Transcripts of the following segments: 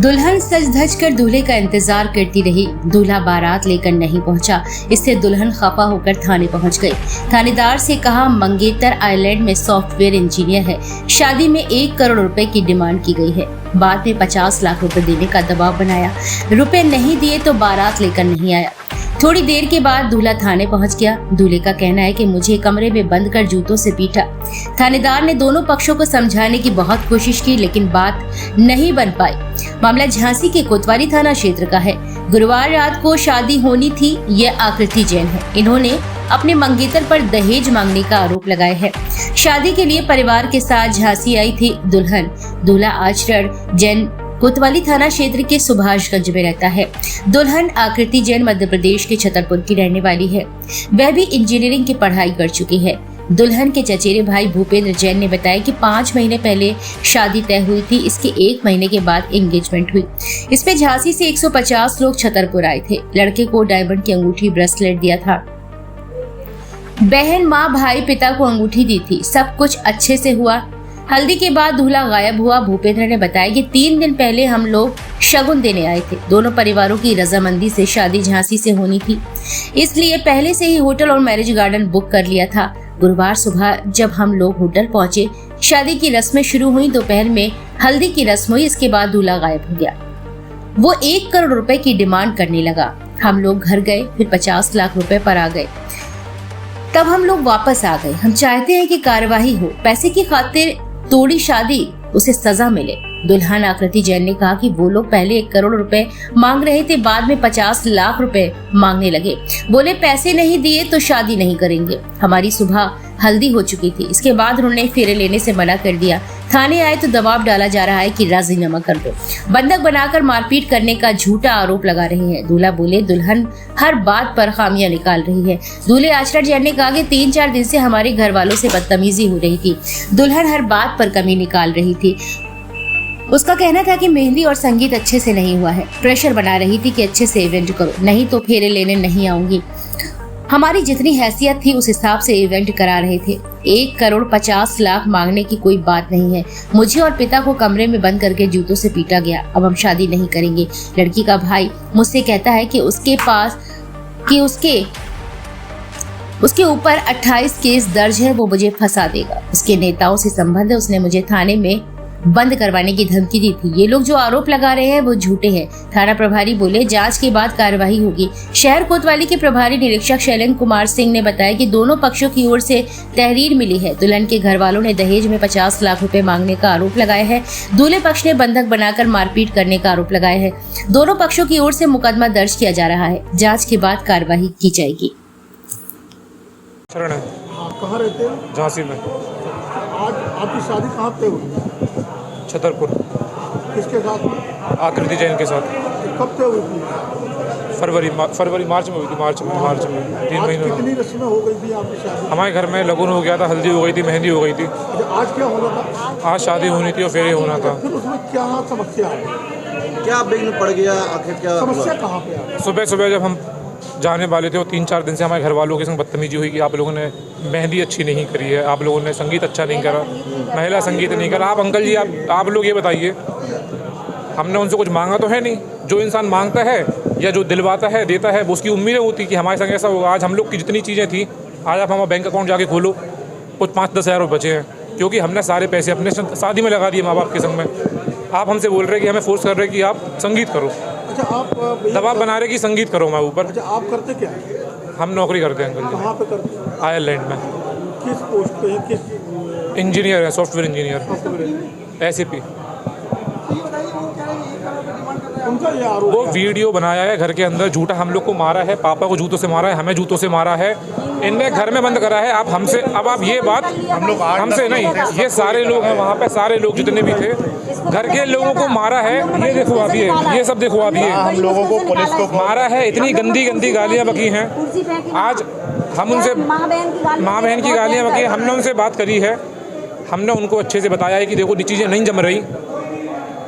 दुल्हन सज धज कर दूल्हे का इंतजार करती रही। दूल्हा बारात लेकर नहीं पहुंचा। इससे दुल्हन खफा होकर थाने पहुंच गई। थानेदार से कहा मंगेतर आइलैंड में सॉफ्टवेयर इंजीनियर है, शादी में 1 करोड़ रुपए की डिमांड की गई है। बाद में 50 लाख रुपए देने का दबाव बनाया। रुपए नहीं दिए तो बारात लेकर नहीं आया। थोड़ी देर के बाद दूल्हा थाने पहुंच गया। दूल्हे का कहना है कि मुझे कमरे में बंद कर जूतों से पीटा। थानेदार ने दोनों पक्षों को समझाने की बहुत कोशिश की, लेकिन बात नहीं बन पाई। मामला झांसी के कोतवाली थाना क्षेत्र का है। गुरुवार रात को शादी होनी थी। ये आकृति जैन है। इन्होंने अपने मंगेतर पर दहेज मांगने का आरोप लगाया है। शादी के लिए परिवार के साथ झांसी आई थी दुल्हन। दूल्हा आचरण जैन कोतवाली थाना क्षेत्र के सुभाषगंज में रहता है। दुल्हन आकृति जैन मध्य प्रदेश के छतरपुर की रहने वाली है। वह भी इंजीनियरिंग की पढ़ाई कर चुकी है। दुल्हन के चचेरे भाई भूपेंद्र जैन ने बताया कि 5 महीने पहले शादी तय हुई थी। इसके 1 महीने के बाद एंगेजमेंट हुई। इसमें झांसी से 150 लोग छतरपुर आए थे। लड़के को डायमंड की अंगूठी ब्रेसलेट दिया था। बहन, माँ, भाई, पिता को अंगूठी दी थी। सब कुछ अच्छे से हुआ। हल्दी के बाद दूल्हा गायब हुआ। भूपेंद्र ने बताया कि 3 दिन पहले हम लोग शगुन देने आए थे। दोनों परिवारों की रजामंदी से शादी झांसी से होनी थी, इसलिए पहले से ही होटल और मैरिज गार्डन बुक कर लिया था। गुरुवार सुबह जब हम लोग होटल पहुंचे, शादी की रस्में शुरू हुई। दोपहर में हल्दी की रस्म हुई। इसके बाद दूल्हा गायब हो गया। वो 1 करोड़ रुपए की डिमांड करने लगा। हम लोग घर गए, फिर 50 लाख रुपए पर आ गए। तब हम लोग वापस आ गए। हम चाहते हैं कि कार्यवाही हो। पैसे की खातिर तोड़ी शादी, उसे सजा मिले। दुल्हन आकृति जैन ने कहा कि वो लोग पहले 1 करोड़ रुपए मांग रहे थे, बाद में 50 लाख रुपए मांगने लगे। बोले पैसे नहीं दिए तो शादी नहीं करेंगे। हमारी सुबह हल्दी हो चुकी थी। इसके बाद उन्होंने फेरे लेने से मना कर दिया। थाने आए तो दबाव डाला जा रहा है कि राजीनामा कर दो। बंधक बनाकर मारपीट करने का झूठा आरोप लगा रहे हैं। दूल्हा बोले दुल्हन हर बात पर खामियां निकाल रही है। दूल्हे आचरण जैन ने कहा कि 3-4 दिन से हमारे घर वालों से बदतमीजी हो रही थी। दुल्हन हर बात पर कमी निकाल रही थी। उसका कहना था कि मेहंदी और संगीत अच्छे से नहीं हुआ है। प्रेशर बना रही थी कि अच्छे से इवेंट करो, नहीं तो फेरे लेने नहीं आऊंगी। हमारी जितनी हैसियत थी उस हिसाब से इवेंट करा रहे थे। 1 करोड़ 50 लाख मांगने की कोई बात नहीं है। मुझे और पिता को कमरे में बंद करके जूतों से पीटा गया। अब हम शादी नहीं करेंगे। लड़की का भाई मुझसे कहता है कि उसके ऊपर 28 केस दर्ज है, वो मुझे फंसा देगा। उसके नेताओं से संबंध है। उसने मुझे थाने में बंद करवाने की धमकी दी थी। ये लोग जो आरोप लगा रहे हैं वो झूठे हैं। थाना प्रभारी बोले जांच के बाद कार्रवाई होगी। शहर कोतवाली के प्रभारी निरीक्षक शैलेंद्र कुमार सिंह ने बताया कि दोनों पक्षों की ओर से तहरीर मिली है। दुल्हन के घर वालों ने दहेज में 50 लाख रुपए मांगने का आरोप लगाया है। दूल्हे पक्ष ने बंधक बनाकर मारपीट करने का आरोप लगाया है। दोनों पक्षों की ओर से मुकदमा दर्ज किया जा रहा है। जाँच के बाद कार्रवाई की जाएगी। कहाँ रहते हैं? झांसी में। आज आपकी शादी कहाँ पे हुई? छतरपुर। किसके साथ में? आकृति जैन के साथ। कब तय हुई थी? फरवरी मार्च में हुई थी। मार्च में 3 महीने। कितनी रस्में हो गई थी आपकी शादी? हमारे घर में लगन हो गया था, हल्दी हो गई थी, मेहंदी हो गई थी। आज क्या होना था? आज शादी होनी थी और फेरे होना था। फिर उसमें क्या समस्या है? क्या विघ्न पड़ गया? आखिर क्या समस्या कहाँ पे है? सुबह जब हम जाने वाले थे और 3-4 दिन से हमारे घर वालों के संग बदतमीजी हुई कि आप लोगों ने मेहंदी अच्छी नहीं करी है, आप लोगों ने संगीत अच्छा नहीं करा, महिला संगीत नहीं करा। आप अंकल जी आप लोग ये बताइए, हमने उनसे कुछ मांगा तो है नहीं। जो इंसान मांगता है या जो दिलवाता है, देता है, वो उसकी उम्मीदें होती कि हमारे संग ऐसा होगा। आज हम लोग की जितनी चीज़ें थी, आज आप हमारा बैंक अकाउंट जाके खोलो, कुछ 5-10 हज़ार रुपये बचे हैं, क्योंकि हमने सारे पैसे अपने शादी में लगा दिए माँ बाप के संग में। आप हमसे बोल रहे हैं कि हमें फोर्स कर रहे हैं कि आप संगीत करो। अच्छा, आप दबाव बना रहे कि संगीत करो हमारे ऊपर। अच्छा, आप करते क्या? हम नौकरी करते हैं अंकल जी। कहाँ पे करते हैं? आयरलैंड में। किस पोस्ट पे? किस इंजीनियर है, सॉफ्टवेयर इंजीनियर, SAP। उनका ये आरोप वो वीडियो बनाया है घर के अंदर, झूठा हम लोग को मारा है, पापा को जूतों से मारा है, हमें जूतों से मारा है, इनने घर में बंद करा है। आप हमसे, अब आप ये बात हम लोग हमसे नहीं, ये सारे लोग हैं वहाँ पे, सारे लोग जितने भी थे, घर के लोगों को मारा है। ये देखो आप, ये सब देखो आप, ये हम लोगों को पुलिस को मारा है। इतनी गंदी गालियाँ बकी हैं। आज हम उनसे माँ बहन की गालियाँ बकी, हमने उनसे बात करी है। हमने उनको अच्छे से बताया है कि देखो ये चीज़ें नहीं जम रही,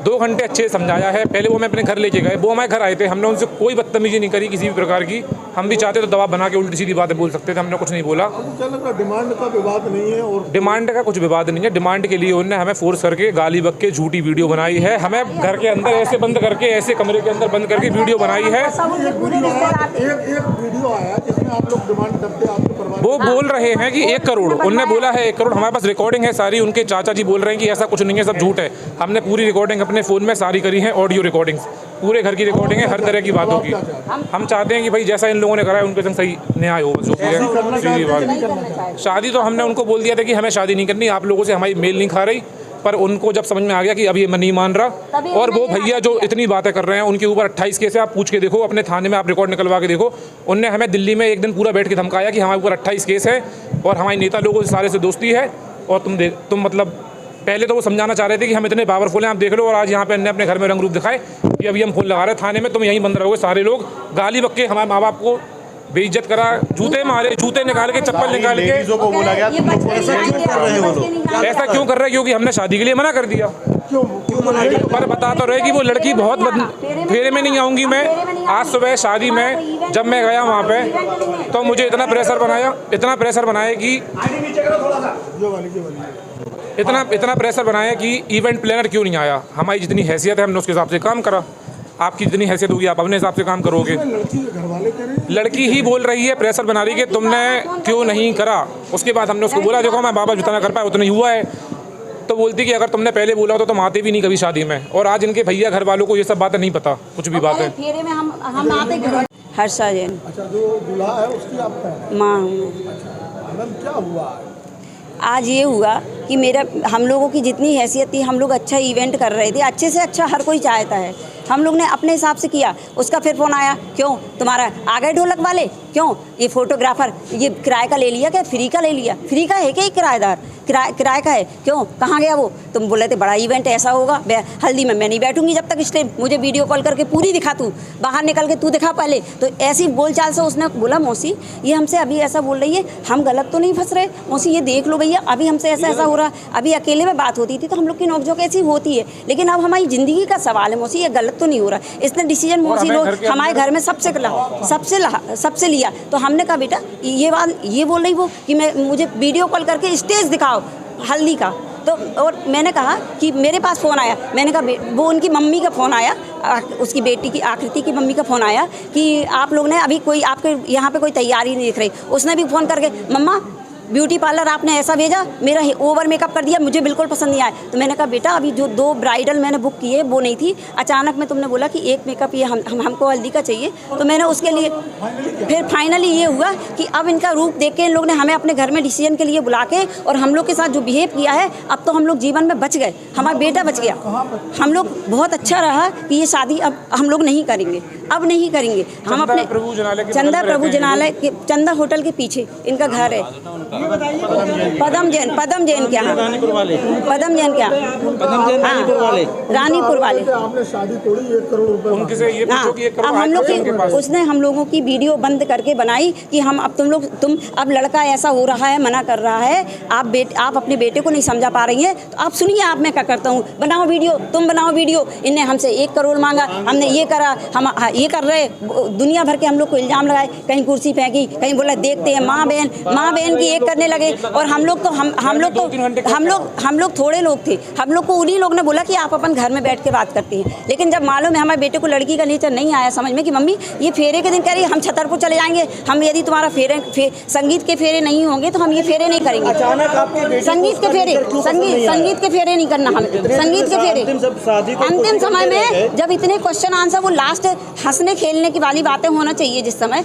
2 घंटे अच्छे से समझाया है। पहले वो मैं अपने घर लेके गए, वो हमारे घर आए थे, हमने उनसे कोई बदतमीजी नहीं करी किसी भी प्रकार की। हम भी चाहते तो दबाव बना के उल्टी सीधी बातें बोल सकते थे, हमने कुछ नहीं बोला। क्या लग रहा है डिमांड का विवाद नहीं है? और डिमांड का कुछ विवाद नहीं है, डिमांड के लिए उन्होंने हमें फोर्स करके गाली बक के झूठी वीडियो बनाई है। हमें घर के अंदर ऐसे बंद करके, ऐसे कमरे के अंदर बंद करके वीडियो बनाई है। एक वीडियो आया जिसमें आप लोग डिमांड करते हैं आपके परिवार। वो बोल रहे हैं कि 1 करोड़, उनने बोला है 1 करोड़। हमारे पास रिकॉर्डिंग है सारी, उनके चाचा जी बोल रहे हैं कि ऐसा कुछ नहीं है, सब झूठ है। हमने पूरी रिकॉर्डिंग अपने फ़ोन में सारी करी है, ऑडियो रिकॉर्डिंग्स, पूरे घर की रिकॉर्डिंग है, हर तरह की बातों की। हम चाहते हैं कि भाई जैसा इन लोगों ने करा है उनके संग सही न्याय हो, जो भी है सीधी बात। शादी तो हमने उनको बोल दिया था कि हमें शादी नहीं करनी, आप लोगों से हमारी मेल नहीं खा रही। पर उनको जब समझ में आ गया कि अब ये मैं नहीं मान रहा, और वो भैया जो इतनी बातें कर रहे हैं उनके ऊपर 28 केस है। आप पूछ के देखो, अपने थाने में आप रिकॉर्ड निकलवा के देखो। उनने हमें दिल्ली में एक दिन पूरा बैठ के धमकाया कि हमारे ऊपर 28 केस है और हमारे नेता लोगों से सारे से दोस्ती है। और तुम मतलब पहले तो वो समझाना चाह रहे थे कि हम इतने पावरफुल हैं, आप देख लो। और आज यहाँ पे अपने घर में रंग रूप दिखाए कि अभी हम फोन लगा रहे हैं थाने में, तुम यहीं बंद रहोगे सारे लोग। गाली बक के हमारे माँ बाप को बेइज्जत करा, जूते मारे, जूते निकाल के, चप्पल निकाल के। लेडीजों को बोला गया तुम लोग ऐसा क्यों कर रहे हो लोग? ऐसा क्यों कर रहे हैं? क्योंकि हमने शादी के लिए मना कर दिया। क्यों पर बता तो रहे कि वो लड़की बहुत फेरे में नहीं आऊँगी मैं। आज सुबह शादी में जब मैं गया वहाँ पे तो मुझे इतना प्रेशर बनाया कि इतना प्रेशर बनाया कि इवेंट प्लानर क्यों नहीं आया। हमारी जितनी हैसियत है हमने उसके हिसाब से काम करा। आपकी जितनी हैसियत होगी आप अपने हिसाब से काम करोगे। लड़की के घर वाले कह रहे हैं? लड़की ही बोल रही है, प्रेशर बना रही है कि तुमने क्यों नहीं करा। उसके बाद हमने उसको बोला देखो मैं बाबा जितना कर पाया उतना ही हुआ है। तो बोलती कि अगर तुमने पहले बोला होता तो तुम आते भी नहीं कभी शादी में। और आज इनके भैया घर वालों को ये सब बातें नहीं पता, कुछ भी बात है। फेरे में हम आते घर। हर्षा जैन। अच्छा, जो दूल्हा है उसकी आप हैं? माँ हूँ मैं। मैडम क्या हुआ आज ये हुआ कि हम लोगों की जितनी हैसियत थी, हम लोग अच्छा इवेंट कर रहे थे, अच्छे से अच्छा हर कोई चाहता है। हम लोग ने अपने हिसाब से किया। उसका फिर फ़ोन आया, क्यों तुम्हारा आ गए ढोलक वाले, क्यों ये फोटोग्राफर ये किराए का ले लिया क्या, फ्री का ले लिया? फ्री का है क्या? किराएदार किराए का है, क्यों कहाँ गया वो? तुम बोले थे बड़ा इवेंट ऐसा होगा, हल्दी में मैं नहीं बैठूंगी जब तक इस टाइम मुझे वीडियो कॉल करके पूरी दिखा, तू बाहर निकल के तू दिखा पहले। तो ऐसी बोलचाल से उसने बोला मौसी ये हमसे अभी ऐसा बोल रही है, हम गलत तो नहीं फंस रहे मौसी, ये देख लो भैया अभी हमसे ऐसा हो रहा। अभी अकेले में बात होती थी तो हम लोग की नोकझोंक ऐसी होती है, लेकिन अब हमारी ज़िंदगी का सवाल है मौसी, ये गलत तो नहीं हो रहा। इसने डिसीजन मौसी लोग हमारे घर में सबसे लिया। तो हमने कहा बेटा ये बात ये बोल रही वो कि मुझे वीडियो कॉल करके स्टेज दिखाओ हल्दी का। तो और मैंने कहा कि मेरे पास फ़ोन आया, मैंने कहा वो उनकी मम्मी का फ़ोन आया, उसकी बेटी की आकृति की मम्मी का फ़ोन आया कि आप लोग ने अभी कोई आपके यहाँ पे कोई तैयारी नहीं दिख रही। उसने भी फ़ोन करके मम्मा ब्यूटी पार्लर आपने ऐसा भेजा, मेरा ओवर मेकअप कर दिया, मुझे बिल्कुल पसंद नहीं आया। तो मैंने कहा बेटा अभी जो 2 ब्राइडल मैंने बुक किए वो नहीं थी, अचानक में तुमने बोला कि एक मेकअप ये हमको हल्दी का चाहिए, तो मैंने उसके लिए फिर फाइनली ये हुआ कि अब इनका रूप देख के इन लोग ने हमें अपने घर में डिसीजन के लिए बुला के और हम लोग के साथ जो बिहेव किया है, अब तो हम लोग जीवन में बच गए, हमारा बेटा बच गया। हम लोग बहुत अच्छा रहा कि ये शादी अब हम लोग नहीं करेंगे, अब नहीं करेंगे। हम अपने चंदा प्रभु जनालय के चंदा होटल के पीछे इनका घर है। पदम जैन क्या? पदम जैन क्या? रानीपुर वाले। आपने शादी तोड़ी 1 करोड़ रुपए उनके से ये पूछो कि 1 करोड़ अब हम लोग की उसने हम लोगों की वीडियो बंद करके बनाई कि हम अब तुम अब लड़का ऐसा हो रहा है, मना कर रहा है, आप अपने बेटे को नहीं समझा पा रही हैं, तो आप सुनिए आप मैं क्या करता हूँ, बनाओ वीडियो, तुम बनाओ वीडियो। इनने हमसे 1 करोड़ मांगा, हमने ये करा, हम ये कर रहे, दुनिया भर के हम लोग को इल्ज़ाम लगाए, कहीं कुर्सी फेंकी, कहीं बोला देखते हैं माँ बहन की एक करने लगे। और हम लोग थोड़े लोग थे, हम लोग को उन्हीं लोग ने बोला कि आप अपन घर में बैठ के बात करते हैं। लेकिन जब मालूम है हमारे बेटे को लड़की का नेचर नहीं आया समझ में कि मम्मी ये फेरे के दिन कह रही है हम छतरपुर चले जाएंगे, हम यदि तुम्हारा संगीत के फेरे नहीं होंगे तो हम ये फेरे नहीं करेंगे। संगीत के फेरे नहीं करना, हम संगीत के फेरे अंतिम समय में जब इतने क्वेश्चन आंसर वो लास्ट हंसने खेलने की वाली बातें होना चाहिए, जिस समय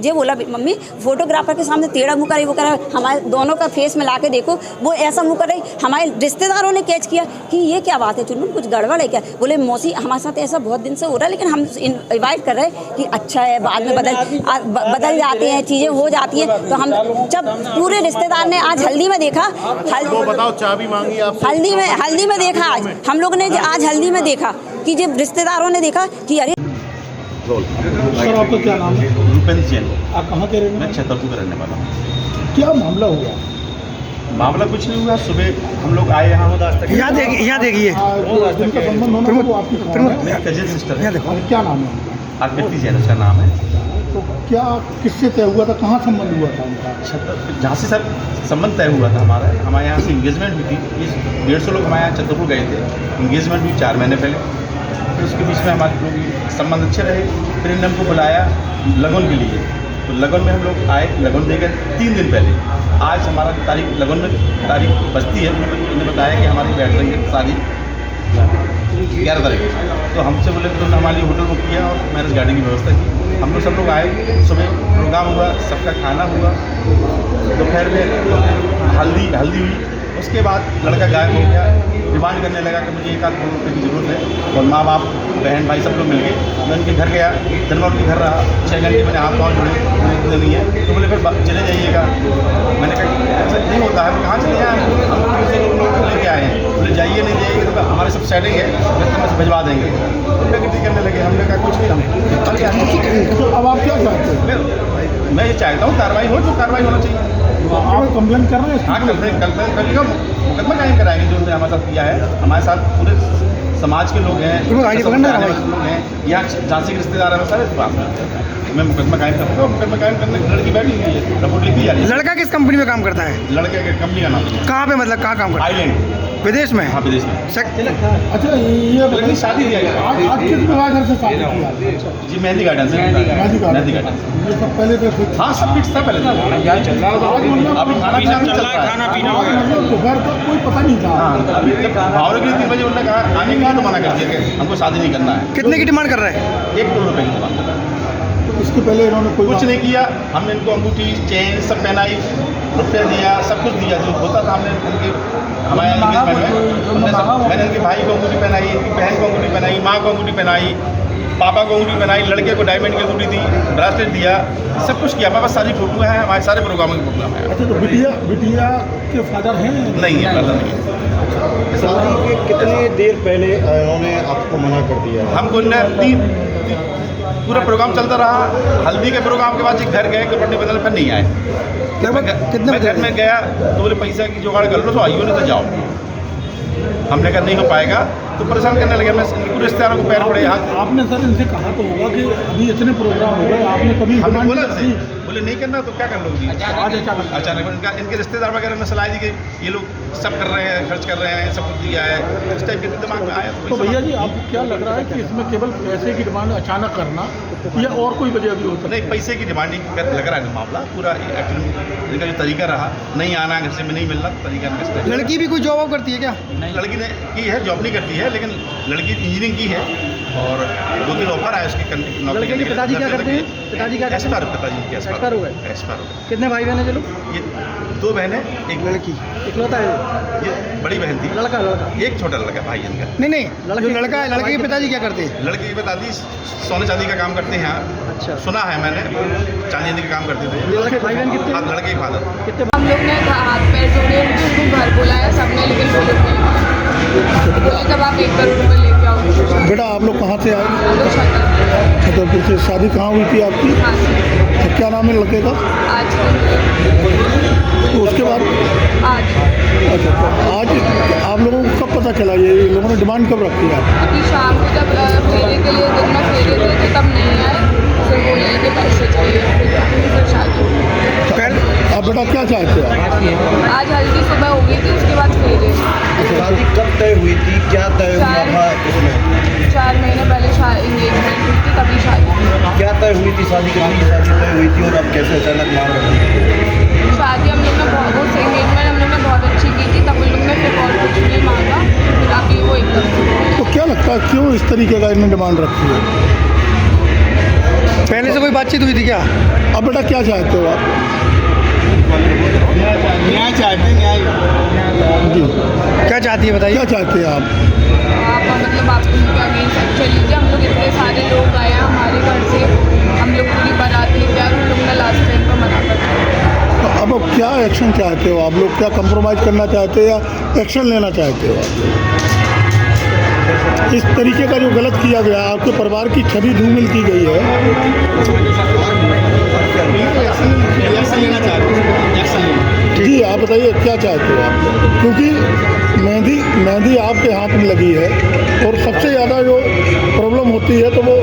ये बोला मम्मी फोटोग्राफर के सामने टेढ़ा मुँह करे, वो कह रहा है हमारे दोनों का फेस मिला के देखो, वो ऐसा मुँह कर रही। हमारे रिश्तेदारों ने कैच किया कि ये क्या बात है चुनमुन, कुछ गड़बड़ है क्या? बोले मौसी हमारे साथ ऐसा बहुत दिन से हो रहा है, लेकिन हम इन्वाइट कर रहे हैं कि अच्छा है, बाद में बदल जाती हैं चीज़ें, हो जाती हैं। तो हम जब पूरे रिश्तेदार ने आज हल्दी में देखा, बताओ चाबी मांगी आप हल्दी में देखा, आज हम लोग ने आज हल्दी में देखा कि जब रिश्तेदारों ने देखा कि अरे। सर आपका क्या नाम है? रूपेंद्र जैन। आप कहाँ के रहने? मैं छतरपुर का रहने वाला हूँ। क्या मामला हुआ? मामला कुछ नहीं हुआ। सुबह हम लोग आए यहाँ यहाँ देखिए जिनका संबंध होना वो आपकी मेरा कजिन सिस्टर है, क्या नाम है उनका? आकृति जैन उसका नाम है। तो क्या किससे तय हुआ था, कहाँ संबंध हुआ था उनका? जहाँ से सर संबंध तय हुआ था हमारे यहाँ से इंगेजमेंट हुई थी। इस 150 लोग हमारे यहाँ चंद्रपुर गए थे, इंगेजमेंट हुई 4 महीने पहले। फिर उसके बीच में हमारे लोग संबंध अच्छे रहे। फिर इन्होंने हमको बुलाया लगन के लिए, तो लगन में हम लोग आए, लगन दे गए 3 दिन पहले। आज हमारा तारीख लगन में तारीख बचती है। इन्होंने बताया कि हमारी बैठ रही है शादी 11 तारीख। तो हमसे बोले तो हमारे लिए होटल बुक किया और मैरिज गार्डन की व्यवस्था की। हम लोग सब लोग आए, सुबह प्रोग्राम हुआ, सबका खाना हुआ, दोपहर में हल्दी हुई। उसके बाद लड़का गायब हो गया, डिमांड करने लगा कि मुझे 1 लाख करोड़ रुपये की ज़रूरत है। और माँ बाप बहन भाई सब लोग मिल गए। मैं उनके घर गया, दिन भर उनके घर रहा, 6 घंटे मैंने हाथ पाँव जोड़े, मुझे नहीं है। तो बोले फिर चले जाइएगा। मैंने कहा ऐसा नहीं होता है, कहाँ चले जाए, हम दूसरे लोग लेके आए हैं। बोले जाइए नहीं जाइएगा तो हमारे सब सेटिंग है, रस्ते में से भिजवा देंगे। फिर करने लगे, हमने कहा कुछ नहीं। तो अब आप क्या चाहते हैं? मैं ये चाहता हूँ कार्रवाई हो, जो कार्रवाई होना चाहिए। आप कंप्लेन कर रहे हैं? हाँ कल का मुकदमा कायम कराएंगे जो उन्होंने हमारे साथ किया है। हमारे साथ पूरे समाज के लोग हैं, लोग हैं, यहाँ झांसी के रिश्तेदार हैं, सारे बात हैं। मैं मुकदमा कायम करूँगा। मुकदमा कायम करने लड़की बैठी हुई है, रिपोर्ट लिखी जा रही है। लड़का किस कंपनी में काम करता है? लड़के के कंपनी का नाम कहाँ पे, मतलब कहाँ काम करता है? आइलैंड, विदेश में? हाँ विदेश में। अच्छा ये लड़की शादी दिया आज किस प्रकार घर से शादी किया? जी मेहंदी गार्डन से। मेहंदी गार्डन ये सब पहले तो फिर हाँ सब फिक्स था पहले। अभी खाना पीना चल रहा है, खाना पीना हो गया। दोपहर तक कोई पता नहीं था। हाँ अभी जब भावरे के 3 बजे उन्होंने कहा आने के लिए तो मना कर दिया कि हमको शादी नहीं करना है। कितने की डिमांड कर रहा है? 1 करोड़ रुपये की डिमांड कर रहा है। तो इसके पहले इन्होंने कुछ नहीं किया। हमने इनको अंगूठी चेन सब पहनाई, रुपया दिया, सब कुछ दिया जो होता था। हमने उनके हमारे मैंने इनके भाई को अंगूठी पहनाई, इनकी बहन को अंगूठी पहनाई, माँ को अंगूठी पहनाई, पापा को अंगूठी पहनाई, लड़के को डायमंड की अंगूठी दी, ब्रासलेट दिया, सब कुछ किया। हमारे पास सारी फोटो है, हमारे सारे प्रोग्रामों की फोटो है। अच्छा तो बिटिया के फादर हैं? नहीं है, पता नहीं है। शादी के कितने देर पहले उन्होंने आपको मना कर दिया? हमको पूरा प्रोग्राम चलता रहा। हल्दी के प्रोग्राम के बाद घर गए, कपड़े बदल फिर नहीं आए। मैं घर में गया तो बोले पैसा की जुगाड़ कर लो, तो आइयो नहीं तो जाओ। हमने कहा नहीं हो पाएगा, तो परेशान करने लगे। मैं पूरे रिश्तेदारों को पैर पड़े हाथ। आपने सर इनसे कहा तो होगा कि अभी इतने प्रोग्राम हो गए, आपने कभी हमने बोला नहीं, बोले नहीं करना तो क्या कर लोगी। आज अचानक इनके रिश्तेदार वगैरह ने सलाह दी कि ये लोग सब कर रहे हैं, खर्च कर रहे हैं, सब कुछ दिया है। इस टाइप के दिमाग में आया तो भैया जी आपको क्या लग रहा है कि इसमें केवल पैसे की डिमांड अचानक करना या और कोई वजह भी हो सकती है? नहीं, पैसे की डिमांड लग रहा है मामला पूरा। एक्चुअली इनका जो तरीका रहा, नहीं आना, घर से में नहीं मिलना, तरीका। लड़की भी कोई जॉब करती है क्या? लड़की ने की है, जॉब नहीं करती है, लेकिन लड़की इंजीनियरिंग की है और 2-3 ऑफर आया उसकी नौकरी के लिए। पिताजी क्या करते हैं? पिताजी क्या करते हैं? पिताजी के एक्सपायर हो गए। एक्सपायर हो गए। कितने भाई बहन हैं? चलो ये 2 बहनें, एक लड़की इकलौता है? ये बड़ी बहन थी, लड़का एक छोटा लड़का भाई इनका। नहीं जो लड़का है, लड़के के पिताजी क्या करते हैं? लड़के की पिताजी सोने चांदी का काम करते हैं। अच्छा, सुना है मैंने, चांदी का काम करते थे। लड़के भाई बहन कितने? हाँ, लड़के के फादर। हम लोग ने हाथ पैर जोड़े, उनको घर बुलाया सबने, लेकिन वो लोग नहीं आए। बोले जब आप 1 करोड़ रुपये लेके आओ। बेटा आप लोग कहाँ से आए? हम लोग छतरपुर से। शादी कहाँ हुई थी आपकी? हाँ तो क्या नाम है लड़के का? आज तो उसके बाद आज अच्छा तो आज आप लोगों को कब पता चला? ये लोगों ने डिमांड कब रखी है? अभी शाम को जब फेरे के लिए दिन में फेरे थे तो तब नहीं आए, फिर बोले कि पैसे चाहिए, फिर शादी। आप बेटा क्या चाहते हो? आज हल्दी सुबह हो गई थी, उसके बाद फेरे। शादी कब तय हुई थी, क्या तय हुआ था इसमें? 4 महीने पहले इंगेजमेंट हुई थी, तभी शादी। क्या तय हुई थी? शादी कितनी शादी तय हुई थी और अब कैसे अचानक मांग रखी? शादी हम लोग ने बहुत एंगेजमेंट हम लोग ने बहुत अच्छी की थी, तब उन लोग ने फिर और कुछ नहीं मांगा, फिर अभी वो एकदम। तो क्या लगता है क्यों इस तरीके का इन्होंने डिमांड रखी है? पहले से कोई बातचीत हुई थी क्या? अब बेटा क्या चाहते हो आप? न्याय चाहते हैं, न्याय। जी क्या चाहती है बताइए? क्या चाहते हैं आप? आप मतलब आप उनके अगेंस्ट एक्शन लीजिए। हम लोग इतने सारे लोग आए हैं हमारे घर से, हम लोग पूरी बारात लेके आए, उन लोग ने लास्ट टाइम पर मना कर दिया। तो अब क्या एक्शन चाहते हो आप लोग? क्या कंप्रोमाइज़ करना चाहते हो या एक्शन लेना चाहते हो आप? इस तरीके का जो गलत किया गया, आपके परिवार की छवि धूमिल की गई है। एक्शन लेना चाहते हैं। जी आप बताइए क्या चाहते हो आप, क्योंकि मेहंदी आपके हाथ में लगी है और सबसे ज़्यादा जो प्रॉब्लम होती है तो वो